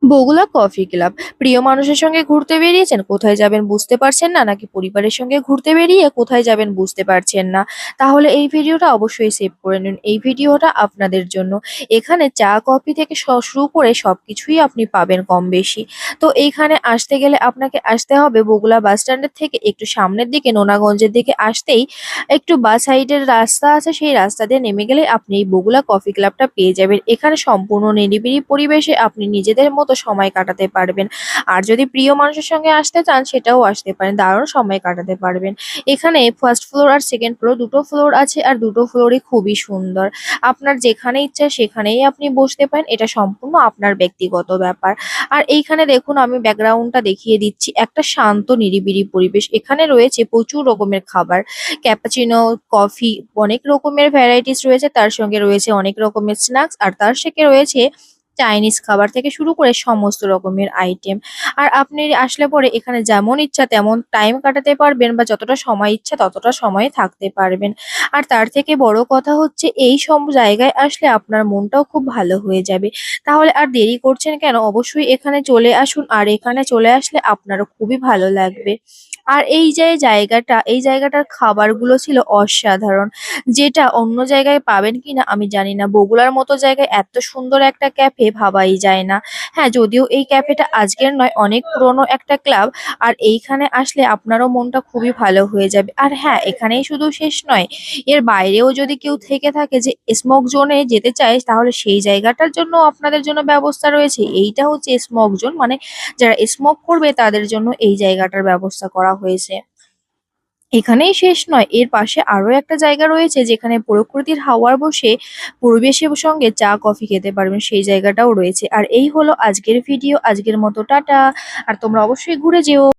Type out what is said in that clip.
Bagula coffee club. প্রিয় মানুষের সঙ্গে ঘুরতে বেরিয়েছেন, কোথায় যাবেন বুঝতে পারছেন না, নাকি পরিবারের সঙ্গে ঘুরতে বেরিয়ে কোথায় যাবেন বুঝতে পারছেন না? তাহলে এই ভিডিওটা অবশ্যই সেভ করে নিন। এই ভিডিওটা আপনাদের জন্য। এখানে চা কফি থেকে শুরু করে সবকিছুই আপনি পাবেন কম বেশি। তো এইখানে আসতে গেলে আপনাকে আসতে হবে বগুলা বাস স্ট্যান্ডের থেকে একটু সামনের দিকে নোনাগঞ্জের দিকে আসতেই একটু বাঁ সাইডের রাস্তা আছে, সেই রাস্তা দিয়ে নেমে গেলে আপনি এই বগুলা কফি ক্লাবটা পেয়ে যাবেন। এখানে সম্পূর্ণ নিরিবিলি পরিবেশে আপনি নিজেদের মতো সময় কাটাতে পারবেন। আর যদি প্রিয় মানুষের সঙ্গে আসতে চান সেটাও আসতে পারেন। দারুণ সময় কাটাতে পারবেন। এখানে ফার্স্ট ফ্লোর আর সেকেন্ড ফ্লোর দুটো ফ্লোর আছে, আর দুটো ফ্লোরই খুবই সুন্দর। আপনার যেখানে ইচ্ছা সেখানেই আপনি বসতে পারেন। এটা সম্পূর্ণ আপনার ব্যক্তিগত ব্যাপার। আর এইখানে দেখুন, আমি ব্যাকগ্রাউন্ডটা দেখিয়ে দিচ্ছি। একটা শান্ত নিরিবিলি পরিবেশ। এখানে রয়েছে প্রচুর রকমের খাবার। ক্যাপাচিনো, কফি, অনেক রকমের ভ্যারাইটিস রয়েছে। তার সঙ্গে রয়েছে অনেক রকমের স্ন্যাক্স, আর তার সাথে রয়েছে চাইনিজ খাবার থেকে শুরু করে সমস্ত রকমের আইটেম। আর আপনি আসলে পরে এখানে যেমন ইচ্ছা তেমন টাইম কাটাতে পারবেন, বা যতটা সময় ইচ্ছা ততটা সময়ে থাকতে পারবেন। আর তার থেকে বড় কথা হচ্ছে, এই সব জায়গায় আসলে আপনার মনটাও খুব ভালো হয়ে যাবে। তাহলে আর দেরি করছেন কেন? অবশ্যই এখানে চলে আসুন। আর এখানে চলে আসলে আপনারও খুবই ভালো লাগবে। আর এই জায়গাটার খাবারগুলো ছিল অসাধারণ। যেটা অন্য জায়গায় পাবেন কিনা আমি জানি না। বগুড়ার মতো জায়গায় এত সুন্দর একটা ক্যাফে ভাবাই যায় না। হ্যাঁ, যদিও এই ক্যাফেটা আজকের নয়, অনেক পুরনো একটা ক্লাব। আর এইখানে আসলে আপনারও মনটা খুবই ভালো হয়ে যাবে। আর হ্যাঁ, এখানেই শুধু শেষ নয়, এর বাইরেও যদি কেউ থেকে থাকে যে স্মোক জোনে যেতে চায়, তাহলে সেই জায়গাটার জন্য আপনাদের জন্য ব্যবস্থা রয়েছে। এইটা হচ্ছে স্মোক জোন, মানে যারা স্মোক করবে তাদের জন্য এই জায়গাটার ব্যবস্থা করা হয়েছে। এখানেই শেষ নয়, এর পাশে আরো একটা জায়গা রয়েছে যেখানে প্রকৃতির হাওয়ার বসে পরিবেশের সঙ্গে চা কফি খেতে পারবেন, সেই জায়গাটাও রয়েছে। আর এই হলো আজকের ভিডিও। আজকের মতো টাটা। আর তোমরা অবশ্যই ঘুরে যেও।